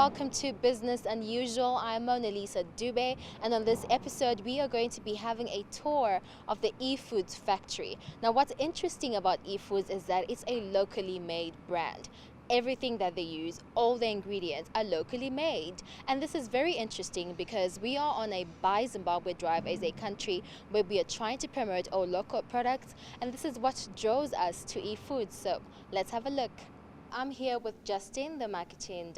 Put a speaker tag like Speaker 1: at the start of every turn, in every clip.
Speaker 1: welcome to Business Unusual. I'm Mona-Lisa Dube, and on this episode we are going to be having a tour of the Efoods factory. Now what's interesting about Efoods is that it's a locally made brand. Everything that they use, all the ingredients are locally made. And this is very interesting because we are on a Buy Zimbabwe drive as a country where we are trying to promote our local products, and this is what draws us to Efoods. So let's have a look. I'm here with Justin, the marketing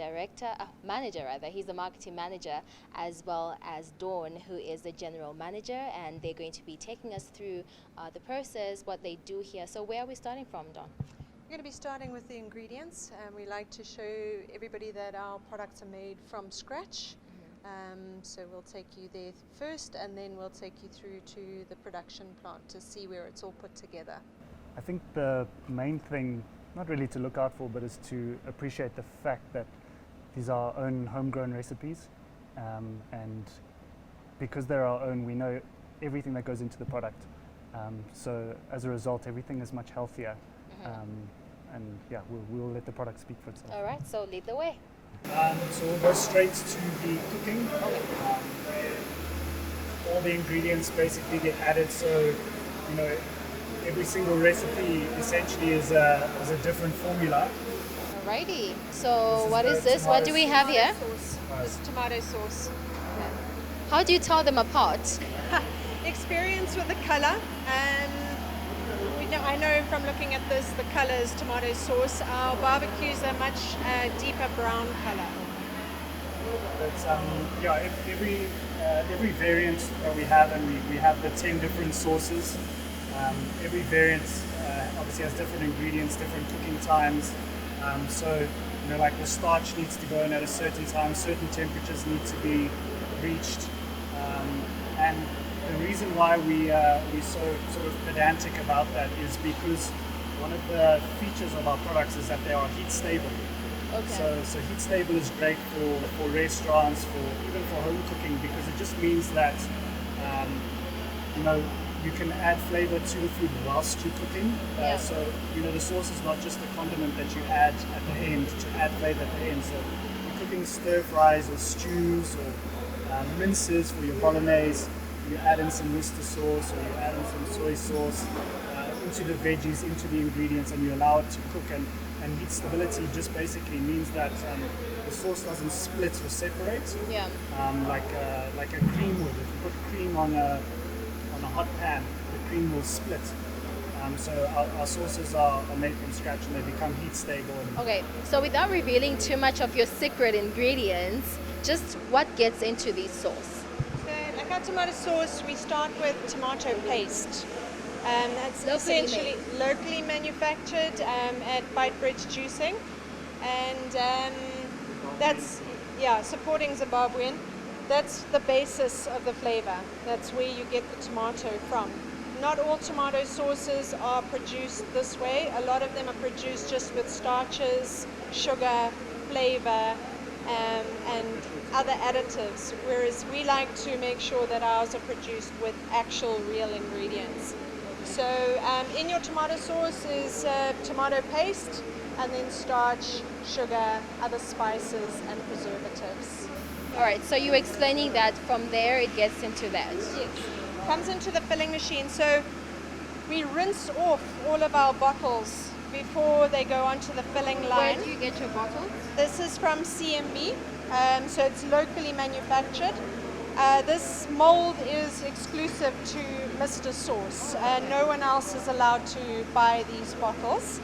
Speaker 1: manager. He's the marketing manager, as well as Dawn, who is the general manager, and they're going to be taking us through the process, what they do here. So where are we starting from, Dawn?
Speaker 2: We're going to be starting with the ingredients. We like to show everybody that our products are made from scratch. So we'll take you there first, and then we'll take you through to the production plant to see where it's all put together.
Speaker 3: I think the main thing, not really to look out for, but is to appreciate the fact that these are our own homegrown recipes, and because they're our own, we know everything that goes into the product. So as a result, everything is much healthier. And yeah, we'll let the product speak for itself.
Speaker 1: All right, so lead the way.
Speaker 3: So we'll go straight to the cooking. All the ingredients basically get added, so every single recipe essentially is a different formula.
Speaker 1: Alrighty, so what is this? What do we have here?
Speaker 2: This is tomato sauce.
Speaker 1: Okay. How do you tell them apart?
Speaker 2: Experience with the color. I know from looking at this, the color is tomato sauce. Our barbecues are much deeper brown color.
Speaker 3: It's, every variant that we have, and we have the 10 different sauces. Every variant obviously has different ingredients, different cooking times. So like the starch needs to go in at a certain time, certain temperatures need to be reached, and the reason why we're so sort of pedantic about that is because one of the features of our products is that they are heat stable.
Speaker 1: Okay.
Speaker 3: So heat stable is great for restaurants, even for home cooking, because it just means that you can add flavor to the food whilst you're cooking. So the sauce is not just a condiment that you add at the end to add flavor at the end. So you're cooking stir fries or stews or minces for your bolognese. You add in some Worcester sauce, or you add in some soy sauce into the veggies, into the ingredients, and you allow it to cook. And heat stability just basically means that the sauce doesn't split or separate.
Speaker 1: Yeah.
Speaker 3: Like a cream would. If you put cream on a hot pan, the cream will split. So our sauces are made from scratch, and they become heat stable.
Speaker 1: Okay, so without revealing too much of your secret ingredients, just what gets into this sauce?
Speaker 2: Like our tomato sauce, we start with tomato paste. That's essentially locally manufactured at Bridge Juicing, and that's supporting Zimbabwean. That's the basis of the flavor. That's where you get the tomato from. Not all tomato sauces are produced this way. A lot of them are produced just with starches, sugar, flavor, and other additives, whereas we like to make sure that ours are produced with actual real ingredients. So in your tomato sauce is tomato paste, and then starch, sugar, other spices, and preservatives.
Speaker 1: All right, so you're explaining that from there it gets into that.
Speaker 2: Yes, comes into the filling machine. So we rinse off all of our bottles before they go onto the filling line.
Speaker 1: Where do you get your bottles?
Speaker 2: This is from CMB, so it's locally manufactured. This mold is exclusive to Mr. Sauce. No one else is allowed to buy these bottles.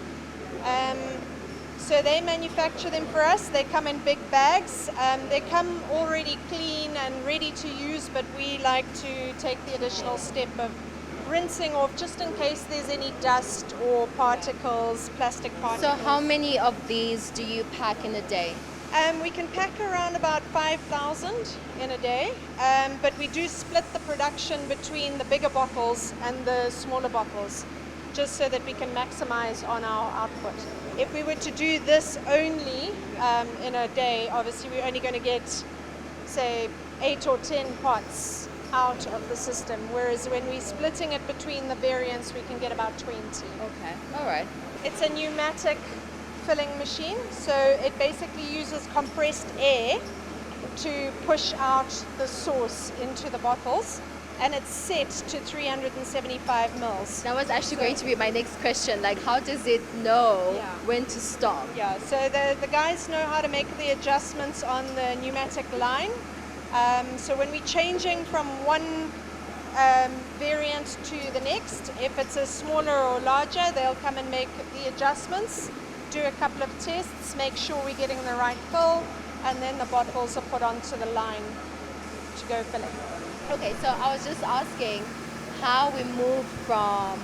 Speaker 2: So they manufacture them for us. They come in big bags. They come already clean and ready to use, but we like to take the additional step of rinsing off just in case there's any dust or particles, plastic particles.
Speaker 1: So how many of these do you pack in a day?
Speaker 2: We can pack around about 5,000 in a day, but we do split the production between the bigger bottles and the smaller bottles, just so that we can maximize on our output. If we were to do this only in a day, obviously we're only going to get, say, 8 or 10 pots out of the system, whereas when we're splitting it between the variants, we can get about 20.
Speaker 1: Okay, all right.
Speaker 2: It's a pneumatic filling machine. So it basically uses compressed air to push out the sauce into the bottles, and it's set to 375 mils.
Speaker 1: That was actually going to be my next question. Like, how does it know
Speaker 2: Yeah.
Speaker 1: when to stop?
Speaker 2: Yeah, so the guys know how to make the adjustments on the pneumatic line. So when we're changing from one variant to the next, if it's a smaller or larger, they'll come and make the adjustments, do a couple of tests, make sure we're getting the right fill, and then the bottles are put onto the line to go filling.
Speaker 1: Okay, so I was just asking how we move from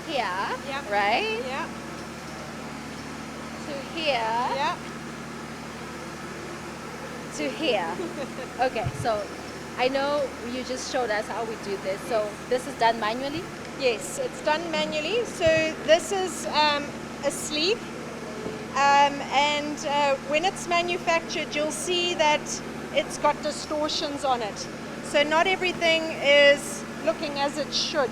Speaker 1: here,
Speaker 2: Yeah.
Speaker 1: right,
Speaker 2: Yeah,
Speaker 1: to here,
Speaker 2: yeah.
Speaker 1: to here. Okay, so I know you just showed us how we do this. So this is done manually?
Speaker 2: Yes, it's done manually. So this is a sleeve, and when it's manufactured, you'll see that it's got distortions on it. So not everything is looking as it should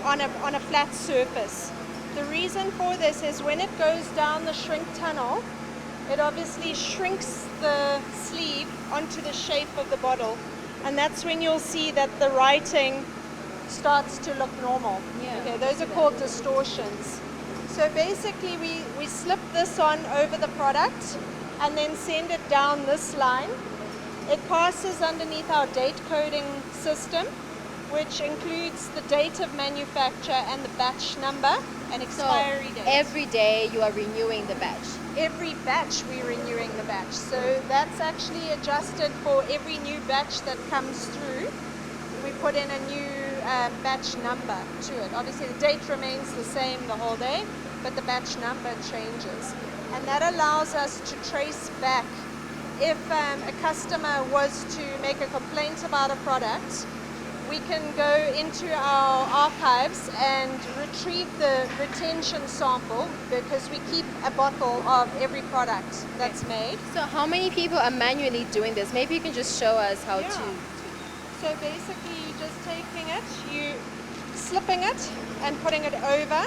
Speaker 2: on a flat surface. The reason for this is when it goes down the shrink tunnel, it obviously shrinks the sleeve onto the shape of the bottle, and that's when you'll see that the writing starts to look normal.
Speaker 1: Yeah,
Speaker 2: Okay, those are called distortions. So basically we slip this on over the product and then send it down this line. It passes underneath our date coding system, which includes the date of manufacture and the batch number and expiry date.
Speaker 1: Every day you are renewing the batch.
Speaker 2: Every batch we're renewing the batch. So that's actually adjusted for every new batch that comes through. We put in a new batch number to it. Obviously the date remains the same the whole day, but the batch number changes. And that allows us to trace back if a customer was to make a complaint about a product. We can go into our archives and retrieve the retention sample, because we keep a bottle of every product that's made.
Speaker 1: So how many people are manually doing this? Maybe you can just show us how
Speaker 2: Yeah.
Speaker 1: to.
Speaker 2: So basically you're just taking it, you slipping it and putting it over,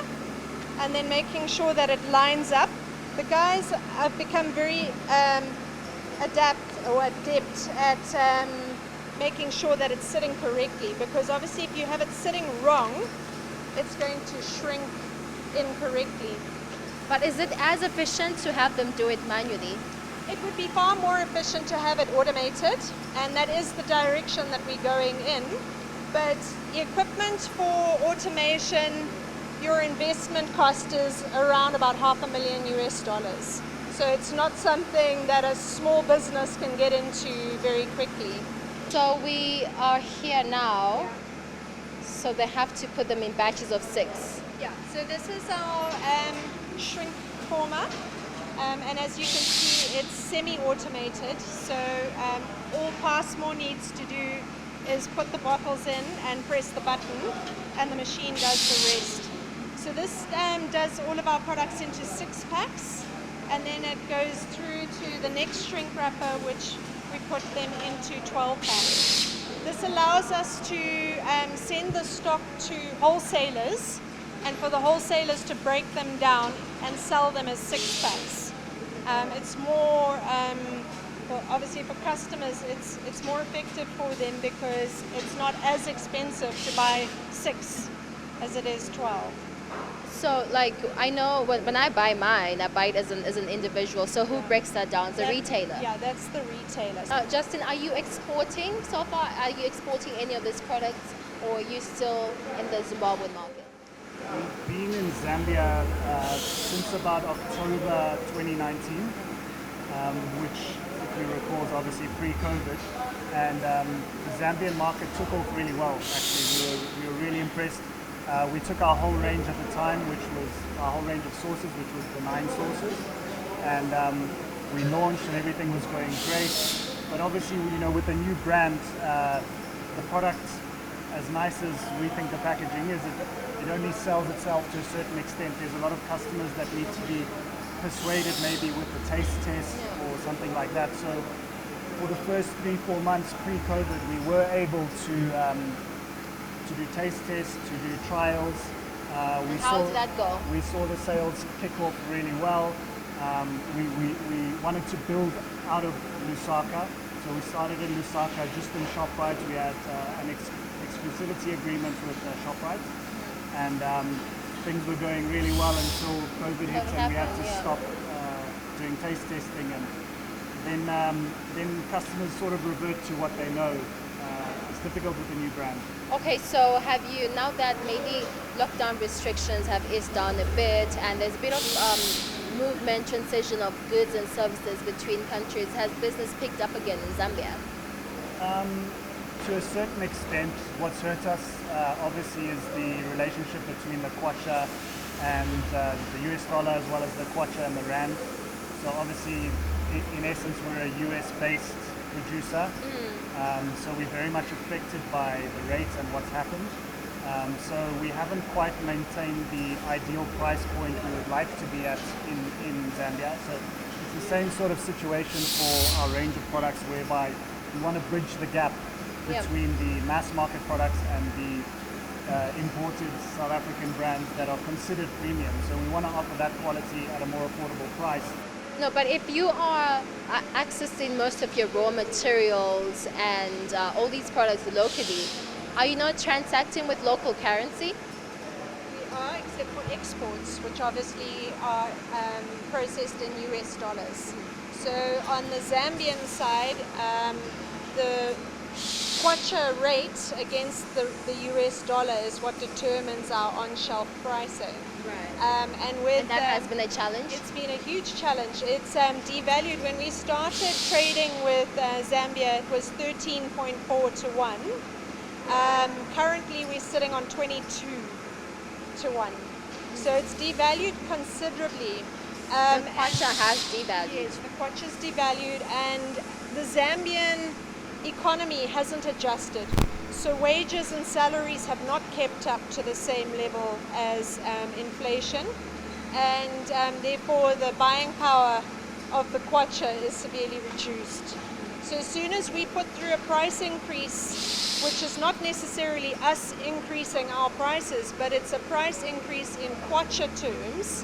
Speaker 2: and then making sure that it lines up. The guys have become very adept at making sure that it's sitting correctly, because obviously if you have it sitting wrong, it's going to shrink incorrectly.
Speaker 1: But is it as efficient to have them do it manually?
Speaker 2: It would be far more efficient to have it automated, and that is the direction that we're going in. But equipment for automation, your investment cost is around about $500,000 US. So it's not something that a small business can get into very quickly.
Speaker 1: So we are here now. So they have to put them in batches of 6.
Speaker 2: Yeah, so this is our shrink former, and as you can see, it's semi-automated. So all Passmore needs to do is put the bottles in and press the button, and the machine does the rest. So this does all of our products into 6 packs, and then it goes through to the next shrink wrapper, which we put them into 12 packs. This allows us to send the stock to wholesalers, and for the wholesalers to break them down and sell them as 6 packs. It's more, well, obviously for customers, it's more effective for them because it's not as expensive to buy 6 as it is 12.
Speaker 1: So like I know when I buy mine, I buy it as an individual. So who breaks that down? The retailer?
Speaker 2: Yeah, that's the retailer.
Speaker 1: Justin, are you exporting so far? Are you exporting any of these products, or are you still in the Zimbabwean market?
Speaker 3: We've been in Zambia since about October 2019, which, if you recall, is obviously pre-COVID. And the Zambian market took off really well, actually. We were really impressed. We took our whole range at the time, which was our whole range of sauces, which was the 9 sauces. And we launched and everything was going great. But obviously, with the new brand, the product, as nice as we think the packaging is, it only sells itself to a certain extent. There's a lot of customers that need to be persuaded maybe with the taste test or something like that. So for the first 3-4 months pre-COVID, we were able to do taste tests, to do trials,
Speaker 1: How did that go?
Speaker 3: We saw the sales kick off really well. We wanted to build out of Lusaka, so we started in Lusaka just in ShopRite. We had an exclusivity agreement with ShopRite, and things were going really well until COVID hit and we had to stop doing taste testing, and then customers sort of revert to what they know. It's difficult with a new brand.
Speaker 1: Okay, so have you, now that maybe lockdown restrictions have eased down a bit and there's a bit of movement, transition of goods and services between countries, has business picked up again in Zambia?
Speaker 3: To a certain extent, what's hurt us obviously is the relationship between the kwacha and the US dollar, as well as the kwacha and the rand. So obviously, in essence, we're a US-based producer, so we're very much affected by the rate and what's happened. So we haven't quite maintained the ideal price point we would like to be at in Zambia. So it's the same sort of situation for our range of products, whereby we want to bridge the gap between the mass market products and the imported South African brands that are considered premium. So we want to offer that quality at a more affordable price.
Speaker 1: No, but if you are accessing most of your raw materials and all these products locally, are you not transacting with local currency?
Speaker 2: We are, except for exports, which obviously are processed in US dollars. So on the Zambian side, the kwacha rate against the US dollar is what determines our on-shelf pricing.
Speaker 1: Right.
Speaker 2: And
Speaker 1: that has been a challenge?
Speaker 2: It's been a huge challenge. It's devalued. When we started trading with Zambia, it was 13.4 to 1. Currently, we're sitting on 22 to 1. So it's devalued considerably.
Speaker 1: The kwacha has devalued.
Speaker 2: Yes, the kwacha's devalued, and the Zambian economy hasn't adjusted. So wages and salaries have not kept up to the same level as inflation, and therefore the buying power of the kwacha is severely reduced. So as soon as we put through a price increase, which is not necessarily us increasing our prices, but it's a price increase in kwacha terms,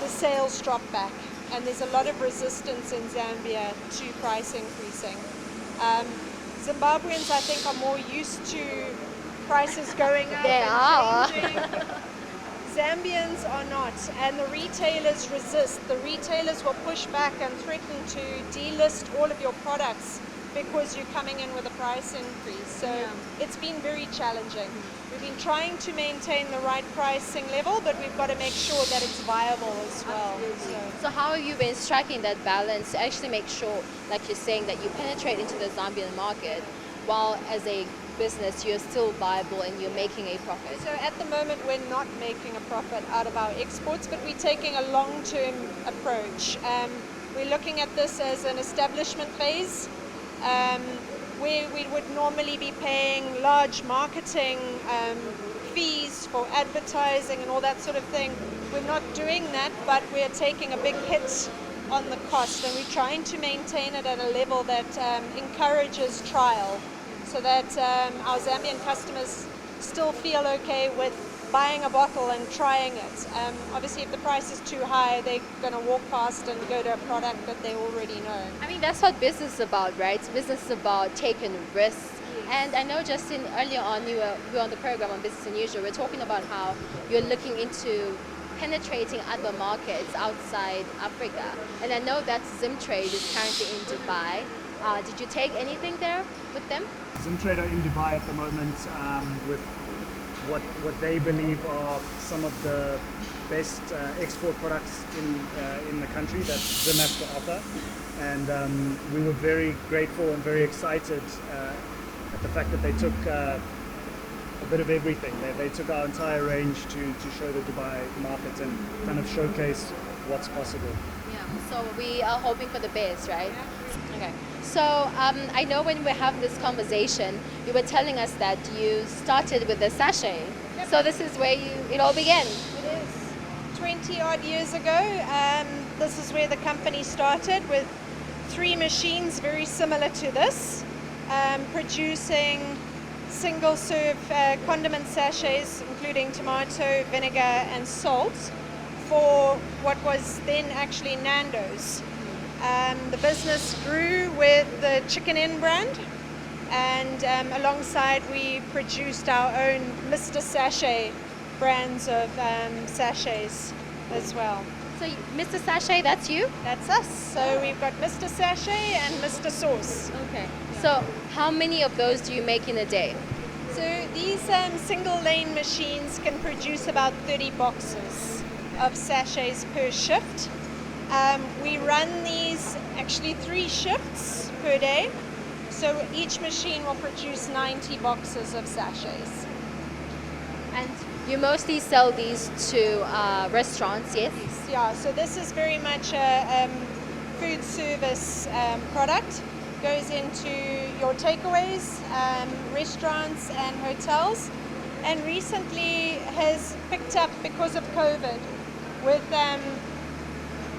Speaker 2: the sales drop back, and there's a lot of resistance in Zambia to price increasing. Zimbabweans, I think, are more used to prices going up and changing. Zambians are not, and the retailers resist. The retailers will push back and threaten to delist all of your products because you're coming in with a price increase. So it's been very challenging. We've been trying to maintain the right pricing level, but we've got to make sure that it's viable as well.
Speaker 1: So how have you been striking that balance to actually make sure, like you're saying, that you penetrate into the Zambian market while as a business you're still viable and you're making a profit?
Speaker 2: So at the moment we're not making a profit out of our exports, but we're taking a long-term approach. We're looking at this as an establishment phase, where we would normally be paying large marketing fees for advertising and all that sort of thing. We're not doing that, but we're taking a big hit on the cost, and we're trying to maintain it at a level that encourages trial, so that our Zambian customers still feel okay with buying a bottle and trying it. Obviously, if the price is too high, they're going to walk past and go to a product that they already know.
Speaker 1: I mean, that's what business is about, right? Business is about taking risks. And I know, Justin, earlier on, you were on the program on Business Unusual. We're talking about how you're looking into penetrating other markets outside Africa. And I know that ZimTrade is currently in Dubai. Did you take anything there with them?
Speaker 3: ZimTrade are in Dubai at the moment with what they believe are some of the best export products in the country that Zim has to offer. And we were very grateful and very excited at the fact that they took a bit of everything. They took our entire range to show the Dubai market and kind of showcase what's possible.
Speaker 1: Yeah, so we are hoping for the best, right? Okay. So I know when we have this conversation, you were telling us that you started with the sachet. Yep. So this is where it all began.
Speaker 2: It is. 20 odd years ago, this is where the company started, with 3 machines very similar to this, producing single serve condiment sachets, including tomato, vinegar, and salt, for what was then actually Nando's. The business grew with the Chicken Inn brand, and alongside we produced our own Mr. Sachet brands of sachets as well.
Speaker 1: So Mr. Sachet, that's you?
Speaker 2: That's us. So we've got Mr. Sachet and Mr. Sauce.
Speaker 1: Okay. So how many of those do you make in a day?
Speaker 2: So these single lane machines can produce about 30 boxes of sachets per shift. We run these actually 3 shifts per day. So each machine will produce 90 boxes of sachets.
Speaker 1: And you mostly sell these to restaurants, yes?
Speaker 2: Yeah, so this is very much a food service product. Goes into your takeaways, restaurants and hotels, and recently has picked up because of COVID, with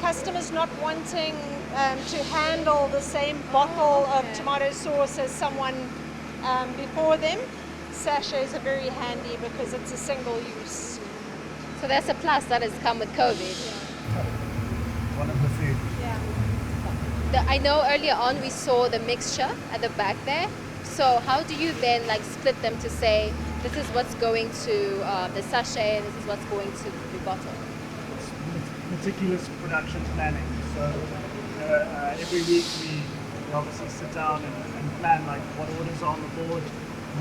Speaker 2: customers not wanting to handle the same bottle of tomato sauce as someone before them. Sachets are very handy because it's a single use.
Speaker 1: So that's a plus that has come with COVID.
Speaker 3: One of the food.
Speaker 1: I know earlier on we saw the mixture at the back there. So how do you then split them to say this is what's going to the sachet and this is what's going to the bottle?
Speaker 3: It's meticulous production planning. So every week we obviously sit down and plan what orders are on the board,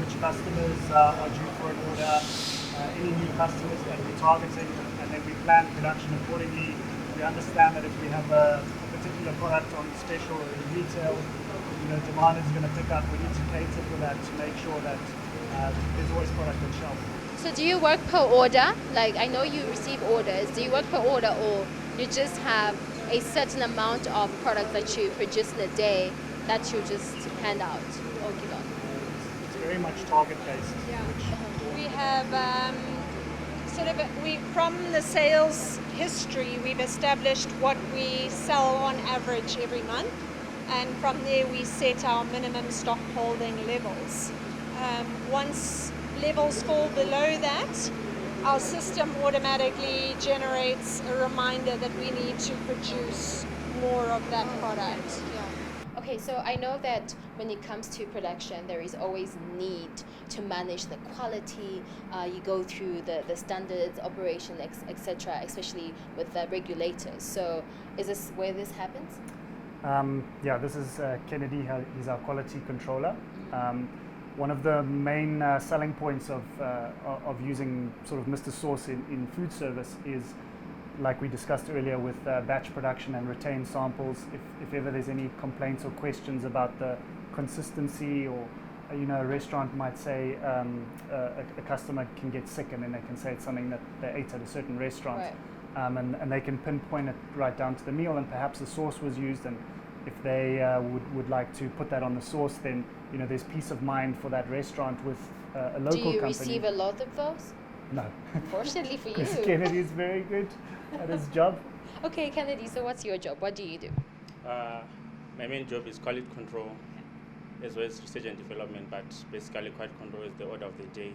Speaker 3: which customers are due for an order, any new customers that we're targeting, and then we plan production accordingly. We understand that if we have a particular product on special in retail, demand is going to pick up. We need to cater for that to make sure that there's always product on shelf.
Speaker 1: So do you work per order? I know you receive orders. Do you work per order, or you just have a certain amount of product that you produce in a day that you just hand out or give out?
Speaker 3: It's very much target based.
Speaker 2: Yeah. We have from the sales history, we've established what we sell on average every month, and from there we set our minimum stock holding levels. Once levels fall below that, our system automatically generates a reminder that we need to produce more of that product.
Speaker 1: Okay, so I know that when it comes to production, there is always need to manage the quality. You go through the standards, operation, etc., especially with the regulators. So is this where this happens?
Speaker 3: This is Kennedy. He's our quality controller. One of the main selling points of using sort of Mr. Sauce in food service is, like we discussed earlier, with batch production and retained samples. If ever there's any complaints or questions about the consistency, or a restaurant might say a customer can get sick and then they can say it's something that they ate at a certain restaurant,
Speaker 1: right.
Speaker 3: And they can pinpoint it right down to the meal, and perhaps the sauce was used, and if they would like to put that on the sauce, then there's peace of mind for that restaurant with a local company.
Speaker 1: Do you receive a lot of those?
Speaker 3: No.
Speaker 1: Fortunately for you.
Speaker 3: Because Kennedy is very good at his job.
Speaker 1: Okay, Kennedy, so what's your job? What do you do?
Speaker 4: My main job is quality control, as well as research and development, but basically quality control is the order of the day.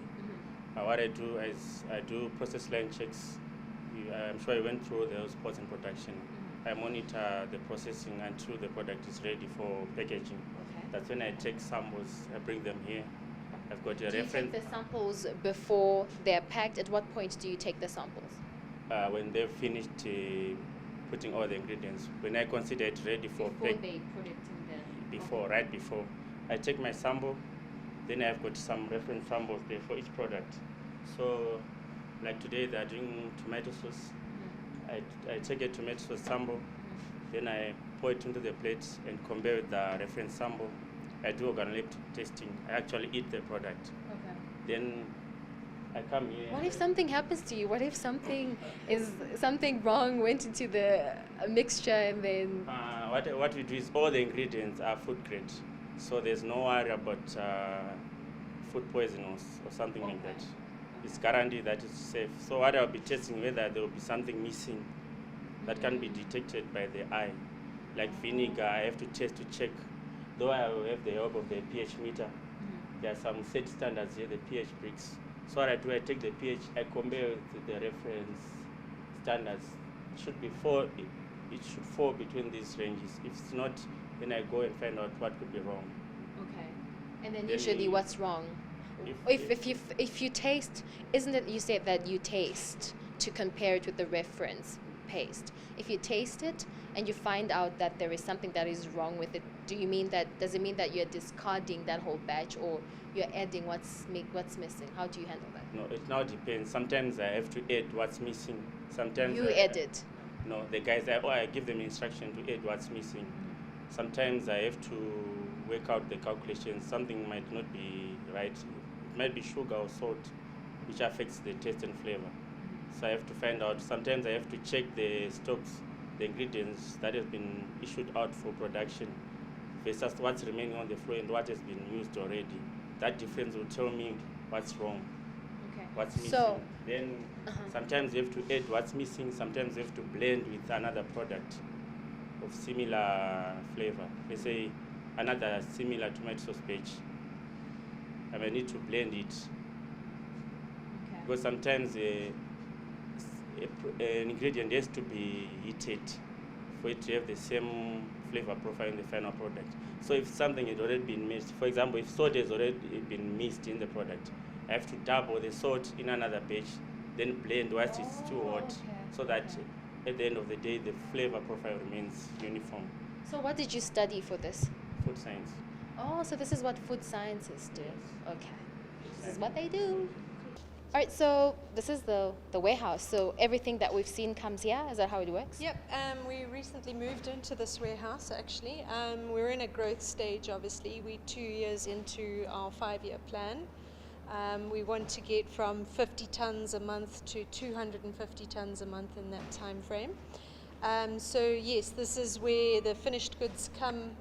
Speaker 4: What I do is I do process line checks. I'm sure I went through those post in production. I monitor the processing until the product is ready for packaging.
Speaker 1: Okay.
Speaker 4: That's when I take samples, I bring them here. I've got a
Speaker 1: Do
Speaker 4: reference.
Speaker 1: you take the samples before they're packed? At what point do you take the samples?
Speaker 4: When they've finished putting all the ingredients. When I consider it ready for
Speaker 1: Before they put it in the...
Speaker 4: right before. I take my sample, then I've got some reference samples there for each product. So, like today they're doing tomato sauce. I take a tomato sauce sample, then I pour it into the plate and compare with the reference sample. I do organoleptic testing. I actually eat the product.
Speaker 1: Okay.
Speaker 4: Then I come here.
Speaker 1: What if something happens to you? What if something wrong went into the mixture and then...
Speaker 4: What we do is all the ingredients are food grade. So there's no worry about food poison or something like that. It's guaranteed that it's safe. So what I'll be testing, whether there will be something missing that can be detected by the eye. Like vinegar, I have to test to check. Though I will have the help of the pH meter, there are some set standards here, the pH bricks. So what I do, I take the pH, I compare with the reference standards. It should be it should fall between these ranges. If it's not, then I go and find out what could be wrong.
Speaker 1: Okay. And then
Speaker 4: Then
Speaker 1: usually what's wrong? If you taste, isn't it you said that you taste to compare it with the reference paste? If you taste it and you find out that there is something that is wrong with it, does it mean that you're discarding that whole batch, or you're adding what's missing? How do you handle that?
Speaker 4: No, it now depends. Sometimes I have to add what's missing. Sometimes
Speaker 1: You add it.
Speaker 4: No, the guys, I give them instruction to add what's missing. Sometimes I have to work out the calculations. Something might not be right. It might be sugar or salt, which affects the taste and flavor. So I have to find out. Sometimes I have to check the stocks, the ingredients that have been issued out for production versus what's remaining on the floor and what has been used already. That difference will tell me what's wrong.
Speaker 1: Okay.
Speaker 4: What's missing.
Speaker 1: So,
Speaker 4: then sometimes you have to add what's missing, sometimes you have to blend with another product of similar flavor. Let's say another similar tomato sauce batch. I may need to blend it because sometimes an ingredient has to be heated for it to have the same flavor profile in the final product. So if something has already been mixed, for example, if salt has already been mixed in the product, I have to double the salt in another batch, then blend whilst it's too hot, so that at the end of the day, the flavor profile remains uniform.
Speaker 1: So what did you study for this?
Speaker 4: Food science.
Speaker 1: Oh, so this is what food scientists do. Okay. This is what they do. All right, so this is the warehouse. So everything that we've seen comes here. Is that how it works?
Speaker 2: Yep, we recently moved into this warehouse actually. We're in a growth stage, obviously. We're 2 years into our 5-year plan. We want to get from 50 tons a month to 250 tons a month in that time frame. So yes, this is where the finished goods come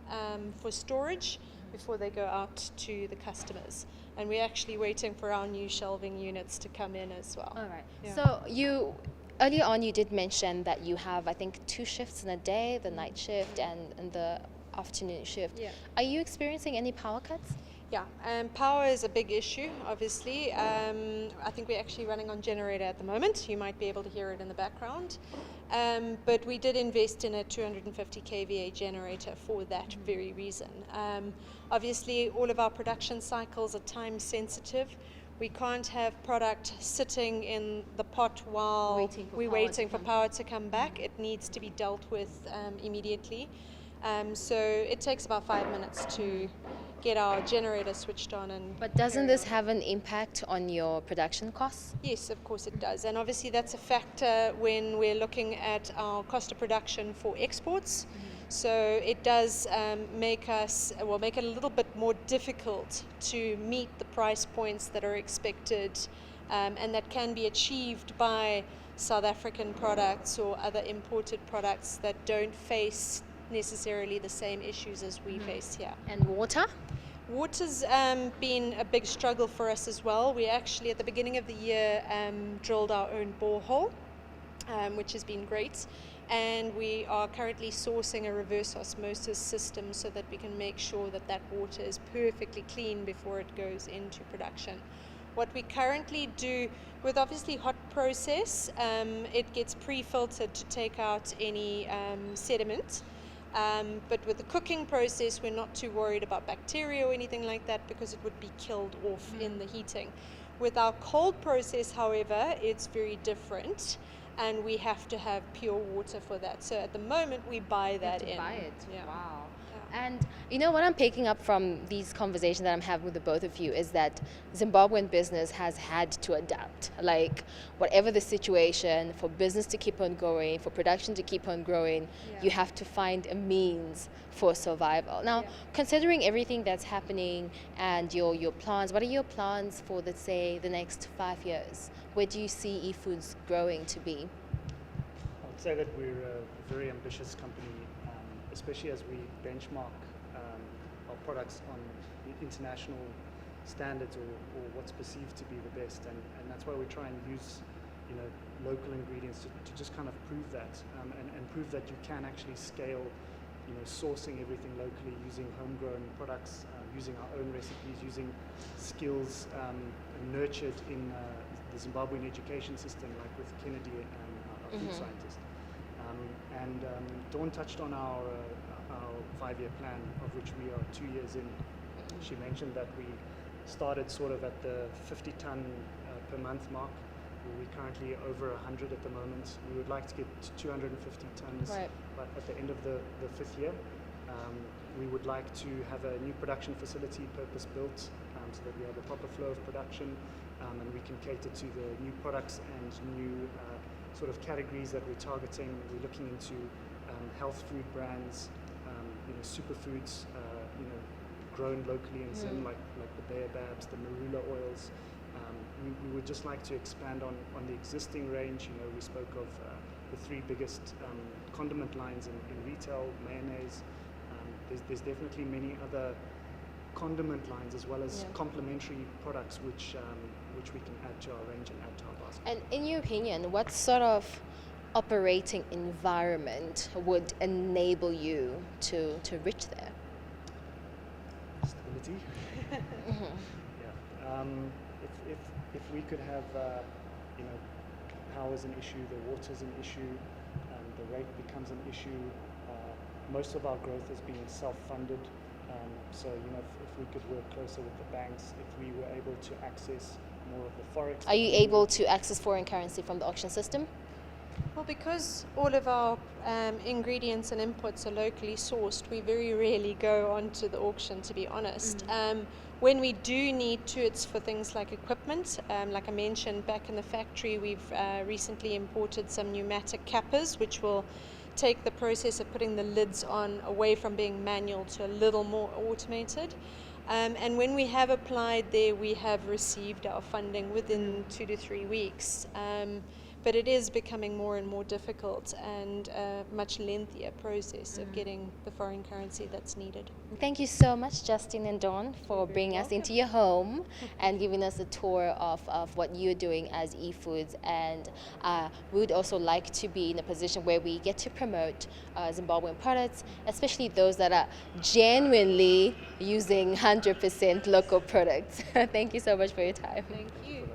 Speaker 2: for storage before they go out to the customers. And we're actually waiting for our new shelving units to come in as well.
Speaker 1: All right.
Speaker 2: Yeah.
Speaker 1: So earlier on you did mention that you have, I think, 2 shifts in a day, the night shift and the afternoon shift.
Speaker 2: Yeah.
Speaker 1: Are you experiencing any power cuts?
Speaker 2: Yeah, power is a big issue, obviously. I think we're actually running on generator at the moment. You might be able to hear it in the background. But we did invest in a 250 kVA generator for that very reason. Obviously, all of our production cycles are time sensitive. We can't have product sitting in the pot while we're waiting for power to come back. It needs to be dealt with immediately. So it takes about 5 minutes to get our generator switched on.
Speaker 1: But doesn't this have an impact on your production costs?
Speaker 2: Yes, of course it does. And obviously that's a factor when we're looking at our cost of production for exports. So it does make it a little bit more difficult to meet the price points that are expected and that can be achieved by South African products or other imported products that don't face necessarily the same issues as we face here.
Speaker 1: And water?
Speaker 2: Water's been a big struggle for us as well. We actually, at the beginning of the year, drilled our own borehole, which has been great. And we are currently sourcing a reverse osmosis system so that we can make sure that that water is perfectly clean before it goes into production. What we currently do with obviously hot process, it gets pre-filtered to take out any sediment. But with the cooking process, we're not too worried about bacteria or anything like that because it would be killed off in the heating. With our cold process, however, it's very different, and we have to have pure water for that. So at the moment, we buy that in.
Speaker 1: Buy it.
Speaker 2: Yeah.
Speaker 1: Wow.
Speaker 2: Yeah.
Speaker 1: And you know what I'm picking up from these conversations that I'm having with the both of you is that Zimbabwean business has had to adapt. Like whatever the situation, for business to keep on going, for production to keep on growing, you have to find a means for survival. Now, considering everything that's happening and your plans, what are your plans for, let's say, the next 5 years? Where do you see Efoods growing to be?
Speaker 3: I would say that we're a very ambitious company, especially as we benchmark our products on international standards or what's perceived to be the best, and that's why we try and use local ingredients to just kind of prove that and prove that you can actually scale sourcing everything locally, using homegrown products, using our own recipes, using skills nurtured in the Zimbabwean education system, like with Kennedy, our food scientist. Dawn touched on our 5-year plan, of which we are 2 years in. She mentioned that we started sort of at the 50-ton per month mark. We're currently over 100 at the moment. We would like to get to 250 tons,
Speaker 1: Right.
Speaker 3: but at the end of the 5th year, we would like to have a new production facility purpose-built, so that we have a proper flow of production, and we can cater to the new products and new sort of categories that we're targeting. We're looking into health food brands, superfoods, grown locally in Zim, like the baobabs, the marula oils. We would just like to expand on the existing range. We spoke of the 3 biggest condiment lines in retail, mayonnaise. There's definitely many other condiment lines as well as complementary products which we can add to our range and add to our basket.
Speaker 1: And in your opinion, what sort of operating environment would enable you to reach there?
Speaker 3: Stability. Yeah. If we could have, power's an issue, the water's an issue, the rate becomes an issue. Most of our growth has been self-funded. So, if we could work closer with the banks, if we were able to access more of the forex.
Speaker 1: Are you able to access foreign currency from the auction system?
Speaker 2: Well, because all of our ingredients and inputs are locally sourced, we very rarely go onto the auction, to be honest. When we do need to, it's for things like equipment. Like I mentioned, back in the factory, we've recently imported some pneumatic cappers, which will take the process of putting the lids on away from being manual to a little more automated. And when we have applied there, we have received our funding within 2 to 3 weeks. But it is becoming more and more difficult and a much lengthier process of getting the foreign currency that's needed.
Speaker 1: Thank you so much, Justin and Dawn, for bringing us into your home and giving us a tour of what you're doing as Efoods. And we would also like to be in a position where we get to promote Zimbabwean products, especially those that are genuinely using 100% local products. Thank you so much for your time.
Speaker 2: Thank you.